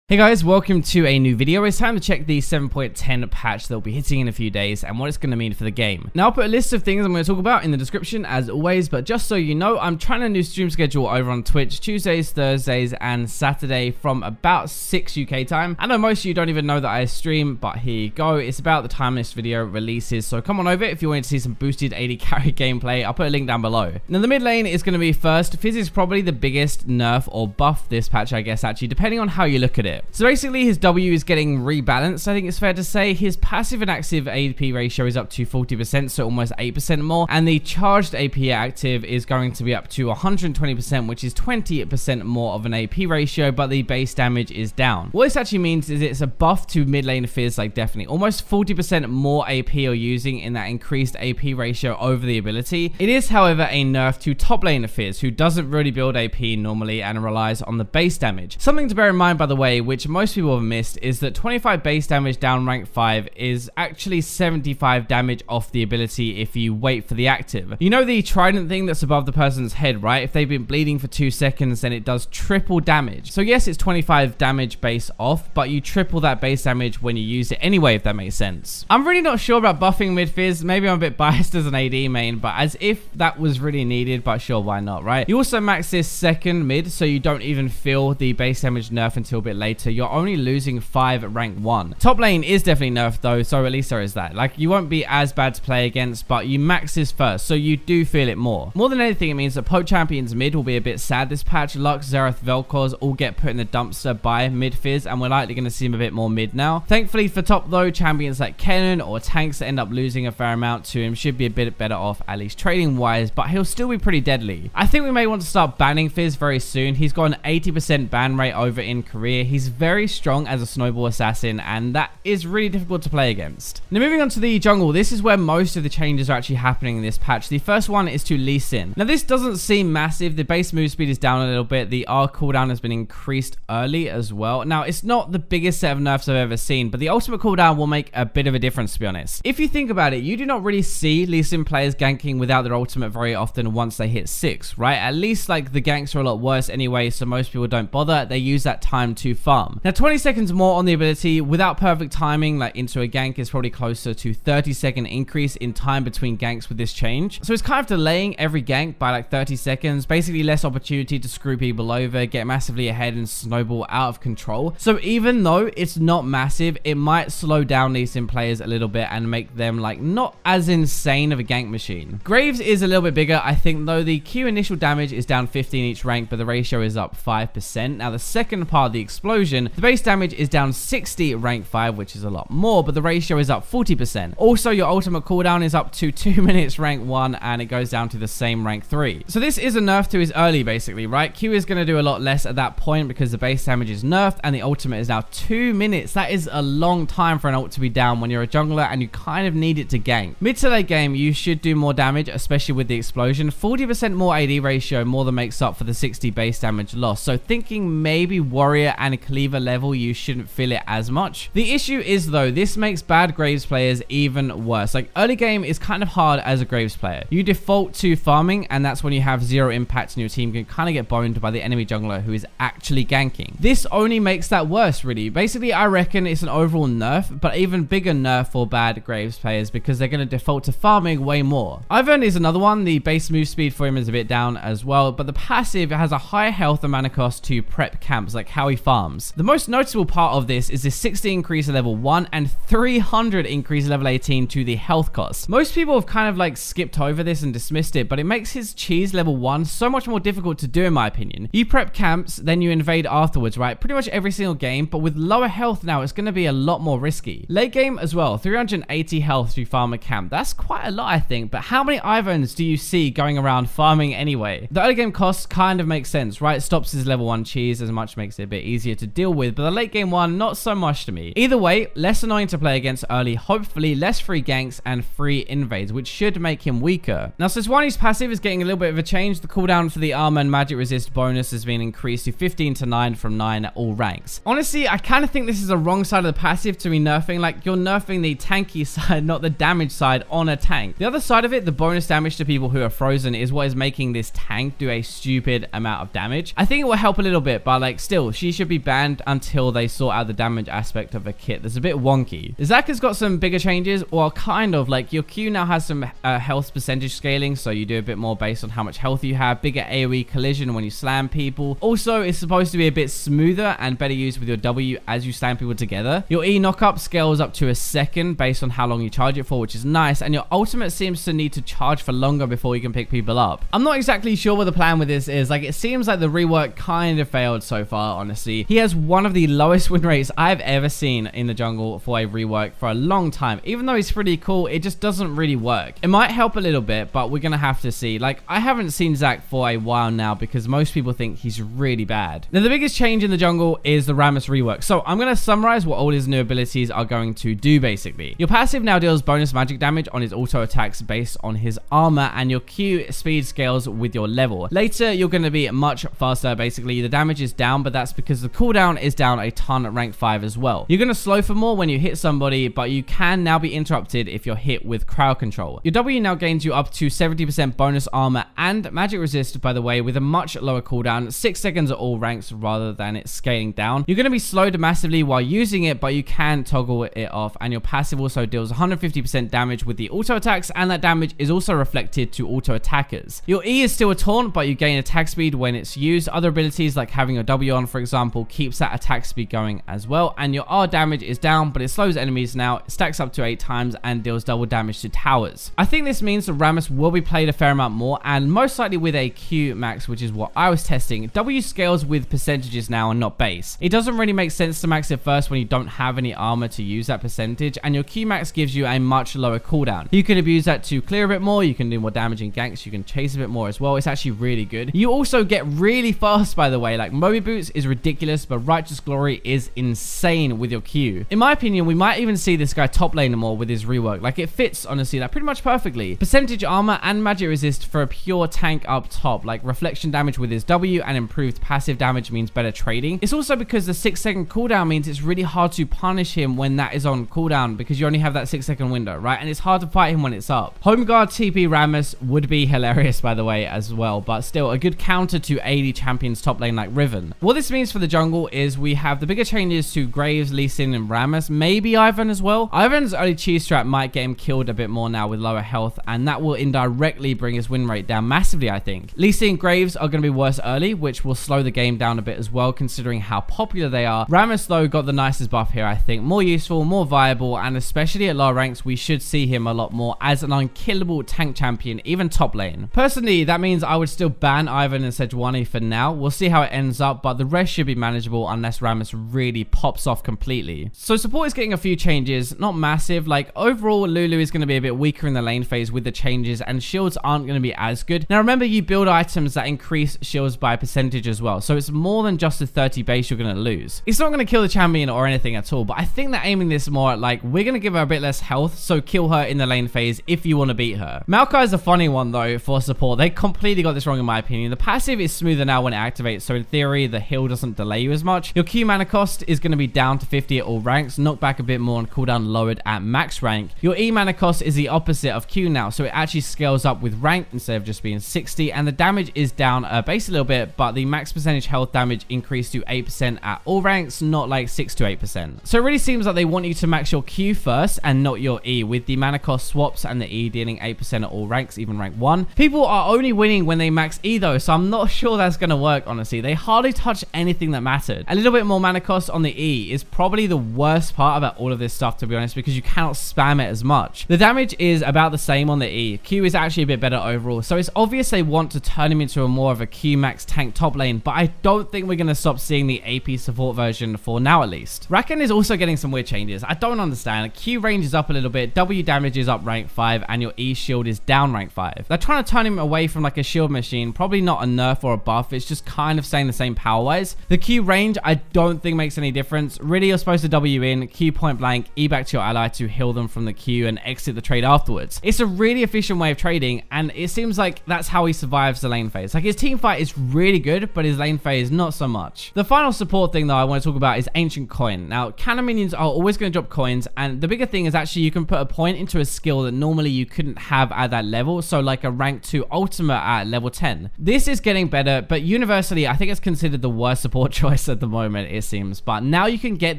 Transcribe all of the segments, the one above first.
Hey guys, welcome to a new video. It's time to check the 7.10 patch that will be hitting in a few days and what it's going to mean for the game. Now I'll put a list of things I'm going to talk about in the description as always, but just so you know, I'm trying a new stream schedule over on Twitch, Tuesdays, Thursdays and Saturday from about 6 UK time. I know most of you don't even know that I stream, but here you go. It's about the time this video releases, so come on over if you want to see some boosted AD carry gameplay. I'll put a link down below. Now the mid lane is going to be first. Fizz is probably the biggest nerf or buff this patch, I guess, actually, depending on how you look at it. So basically his W is getting rebalanced, I think it's fair to say. His passive and active AP ratio is up to 40%, so almost 8% more, and the charged AP active is going to be up to 120%, which is 20% more of an AP ratio, but the base damage is down. What this actually means is it's a buff to mid lane Fizz, like definitely almost 40% more AP you're using in that increased AP ratio over the ability. It is, however, a nerf to top lane Fizz, who doesn't really build AP normally and relies on the base damage. Something to bear in mind, by the way, which most people have missed, is that 25 base damage down rank 5 is actually 75 damage off the ability if you wait for the active. You know the trident thing that's above the person's head, right? If they've been bleeding for 2 seconds, then it does triple damage. So yes, it's 25 damage base off, but you triple that base damage when you use it anyway, if that makes sense. I'm really not sure about buffing mid Fizz. Maybe I'm a bit biased as an AD main, but as if that was really needed, but sure, why not, right? You also max this second mid, so you don't even feel the base damage nerf until a bit later. You're only losing 5 at rank 1. Top lane is definitely nerfed though, so at least there is that. Like, you won't be as bad to play against, but you max this first, so you do feel it more. More than anything, it means that poke champions mid will be a bit sad this patch. Lux, Xerath, Vel'Koz all get put in the dumpster by mid Fizz, and we're likely going to see him a bit more mid now. Thankfully for top though, champions like Kennen or tanks that end up losing a fair amount to him should be a bit better off, at least trading wise, but he'll still be pretty deadly. I think we may want to start banning Fizz very soon. He's got an 80% ban rate over in career. He's very strong as a snowball assassin, and that is really difficult to play against. Now moving on to the jungle, this is where most of the changes are actually happening in this patch. The first one is to Lee Sin. Now this doesn't seem massive. The base move speed is down a little bit. The R cooldown has been increased early as well. Now it's not the biggest set of nerfs I've ever seen, but the ultimate cooldown will make a bit of a difference, to be honest. If you think about it, you do not really see Lee Sin players ganking without their ultimate very often once they hit 6, right? At least like the ganks are a lot worse anyway, so most people don't bother. They use that time to farm. Now 20 seconds more on the ability without perfect timing, like into a gank, is probably closer to 30-second increase in time between ganks with this change. So it's kind of delaying every gank by like 30 seconds, basically less opportunity to screw people over, get massively ahead and snowball out of control. So even though it's not massive, it might slow down Lee Sin players a little bit and make them like not as insane of a gank machine. Graves is a little bit bigger, I think, though. The Q initial damage is down 15 each rank, but the ratio is up 5%. Now the second part, the explosion, the base damage is down 60 rank 5, which is a lot more, but the ratio is up 40%. Also, your ultimate cooldown is up to 2 minutes rank 1, and it goes down to the same rank 3. So this is a nerf to his early, basically, right? Q is going to do a lot less at that point because the base damage is nerfed, and the ultimate is now 2 minutes. That is a long time for an ult to be down when you're a jungler and you kind of need it to gank. Mid to late game, you should do more damage, especially with the explosion. 40% more AD ratio more than makes up for the 60 base damage loss. So thinking maybe warrior and cleaver level, you shouldn't feel it as much. The issue is though, this makes bad Graves players even worse. Like early game is kind of hard as a Graves player. You default to farming, and that's when you have 0 impact and your team can kind of get boned by the enemy jungler who is actually ganking. This only makes that worse, really. Basically, I reckon it's an overall nerf, but even bigger nerf for bad Graves players because they're going to default to farming way more. Ivern is another one. The base move speed for him is a bit down as well, but the passive has a higher health and mana cost to prep camps, like how he farms. The most noticeable part of this is this 60 increase at level 1 and 300 increase at level 18 to the health cost. Most people have kind of like skipped over this and dismissed it, but it makes his cheese level 1 so much more difficult to do, in my opinion. You prep camps, then you invade afterwards, right? Pretty much every single game, but with lower health now, it's going to be a lot more risky. Late game as well, 380 health to farm a camp. That's quite a lot, I think, but how many Iverns do you see going around farming anyway? The early game costs kind of make sense, right? Stops his level 1 cheese as much, makes it a bit easier to deal with, but the late game one, not so much to me. Either way, less annoying to play against early, hopefully less free ganks and free invades, which should make him weaker. Now, Sejuani's passive is getting a little bit of a change. The cooldown for the armor and magic resist bonus has been increased to 15 to 9 from 9 at all ranks. Honestly, I kind of think this is the wrong side of the passive to be nerfing. Like, you're nerfing the tanky side, not the damage side on a tank. The other side of it, the bonus damage to people who are frozen, is what is making this tank do a stupid amount of damage. I think it will help a little bit, but like still, she should be banned banned until they sort out the damage aspect of a kit that's a bit wonky. Zac has got some bigger changes, or kind of, like your Q now has some health percentage scaling, so you do a bit more based on how much health you have, bigger AoE collision when you slam people. Also, it's supposed to be a bit smoother and better used with your W as you slam people together. Your E knockup scales up to a second based on how long you charge it for, which is nice, and your ultimate seems to need to charge for longer before you can pick people up. I'm not exactly sure what the plan with this is. Like, it seems like the rework kind of failed so far, honestly. He has one of the lowest win rates I've ever seen in the jungle for a rework for a long time. Even though he's pretty cool, it just doesn't really work. It might help a little bit, but we're gonna have to see. Like, I haven't seen Zac for a while now because most people think he's really bad. Now, the biggest change in the jungle is the Rammus rework. So I'm gonna summarize what all his new abilities are going to do, basically. Your passive now deals bonus magic damage on his auto attacks based on his armor, and your Q speed scales with your level. Later, you're gonna be much faster, basically. The damage is down, but that's because the cooldown is down a ton at rank 5 as well. You're gonna slow for more when you hit somebody, but you can now be interrupted if you're hit with crowd control. Your W now gains you up to 70% bonus armor and magic resist, by the way, with a much lower cooldown, 6 seconds at all ranks rather than it scaling down. You're gonna be slowed massively while using it, but you can toggle it off, and your passive also deals 150% damage with the auto attacks, and that damage is also reflected to auto attackers. Your E is still a taunt, but you gain attack speed when it's used. Other abilities like having your W on, for example, keeps that attack speed going as well, and your R damage is down, but it slows enemies now, it stacks up to 8 times and deals double damage to towers. I think this means that Rammus will be played a fair amount more, and most likely with a Q max, which is what I was testing. W scales with percentages now and not base. It doesn't really make sense to max it first when you don't have any armor to use that percentage, and your Q max gives you a much lower cooldown. You can abuse that to clear a bit more, you can do more damage in ganks, you can chase a bit more as well. It's actually really good. You also get really fast, by the way. Like, Moby Boots is ridiculous, but Righteous Glory is insane with your Q. In my opinion, we might even see this guy top lane more with his rework. Like, it fits, honestly, like pretty much perfectly. Percentage armor and magic resist for a pure tank up top. Like, reflection damage with his W and improved passive damage means better trading. It's also because the 6-second cooldown means it's really hard to punish him when that is on cooldown, because you only have that 6-second window, right? And it's hard to fight him when it's up. Home guard TP Rammus would be hilarious, by the way, as well, but still a good counter to AD champions top lane like Riven. What this means for the jungle is we have the bigger changes to Graves, Lee Sin, and Rammus, maybe Ivern as well. Ivern's early cheese trap might get him killed a bit more now with lower health, and that will indirectly bring his win rate down massively, I think. Lee Sin and Graves are going to be worse early, which will slow the game down a bit as well, considering how popular they are. Rammus, though, got the nicest buff here, I think. More useful, more viable, and especially at lower ranks, we should see him a lot more as an unkillable tank champion, even top lane. Personally, that means I would still ban Ivern and Sejuani for now. We'll see how it ends up, but the rest should be manageable unless Rammus really pops off completely. So support is getting a few changes, not massive. Like, overall, Lulu is going to be a bit weaker in the lane phase with the changes, and shields aren't going to be as good. Now, remember, you build items that increase shields by a percentage as well, so it's more than just the 30 base you're going to lose. It's not going to kill the champion or anything at all, but I think they're aiming this more at, like, we're going to give her a bit less health, so kill her in the lane phase if you want to beat her. Maokai is a funny one, though, for support. They completely got this wrong, in my opinion. The passive is smoother now when it activates, so in theory, the heal doesn't delay you as much. Your Q mana cost is going to be down to 50 at all ranks, knocked back a bit more and cooldown lowered at max rank. Your E mana cost is the opposite of Q now, so it actually scales up with rank instead of just being 60, and the damage is down base a little bit, but the max percentage health damage increased to 8% at all ranks, not like 6 to 8%. So it really seems like they want you to max your Q first and not your E, with the mana cost swaps and the E dealing 8% at all ranks, even rank 1. People are only winning when they max E though, so I'm not sure that's going to work, honestly. They hardly touch anything that mattered. A little bit more mana cost on the E is probably the worst part about all of this stuff, to be honest, because you cannot spam it as much. The damage is about the same on the E. Q is actually a bit better overall, so it's obvious they want to turn him into a more of a Q max tank top lane, but I don't think we're going to stop seeing the AP support version for now, at least. Rakan is also getting some weird changes. I don't understand. Q range is up a little bit, W damage is up rank 5, and your E shield is down rank 5. They're trying to turn him away from like a shield machine, probably not a nerf or a buff, it's just kind of staying the same power wise. The Q range I don't think makes any difference. Really, you're supposed to W in, Q point blank, E back to your ally to heal them from the Q and exit the trade afterwards. It's a really efficient way of trading, and it seems like that's how he survives the lane phase. Like, his team fight is really good, but his lane phase not so much. The final support thing though I want to talk about is Ancient Coin. Now, cannon minions are always going to drop coins, and the bigger thing is actually you can put a point into a skill that normally you couldn't have at that level, so like a rank 2 ultimate at level 10. This is getting better, but universally I think it's considered the worst support choice useless at the moment, it seems. But now you can get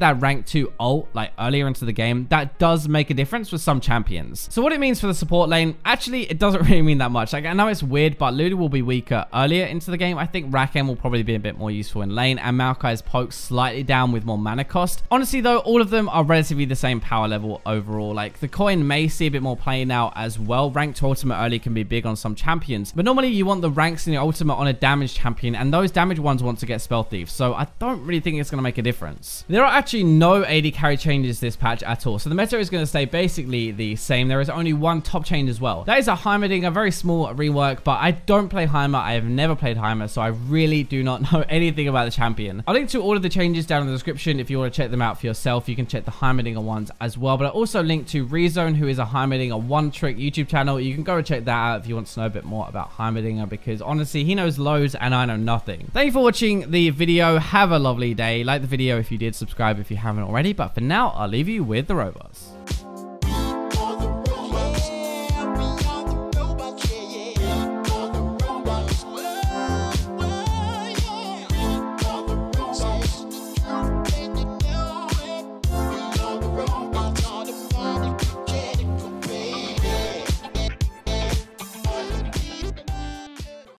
that rank 2 ult like earlier into the game. That does make a difference with some champions. So what it means for the support lane, actually it doesn't really mean that much. Like, I know it's weird, but Lulu will be weaker earlier into the game. I think Rakan will probably be a bit more useful in lane, and Maokai's poke slightly down with more mana cost. Honestly though, all of them are relatively the same power level overall. Like, the coin may see a bit more play now as well. Ranked ultimate early can be big on some champions, but normally you want the ranks in your ultimate on a damaged champion, and those damaged ones want to get spell thief, so I don't really think it's going to make a difference. There are actually no AD carry changes this patch at all, so the meta is going to stay basically the same. There is only one top change as well. That is a Heimerdinger, a very small rework, but I don't play Heimer. I have never played Heimer, so I really do not know anything about the champion. I'll link to all of the changes down in the description if you want to check them out for yourself. You can check the Heimerdinger ones as well, but I also linked to Rezone, who is a Heimerdinger one-trick YouTube channel. You can go and check that out if you want to know a bit more about Heimerdinger, because honestly, he knows loads and I know nothing. Thank you for watching the video. Have a lovely day. Like the video if you did, subscribe if you haven't already, but for now, I'll leave you with the robots.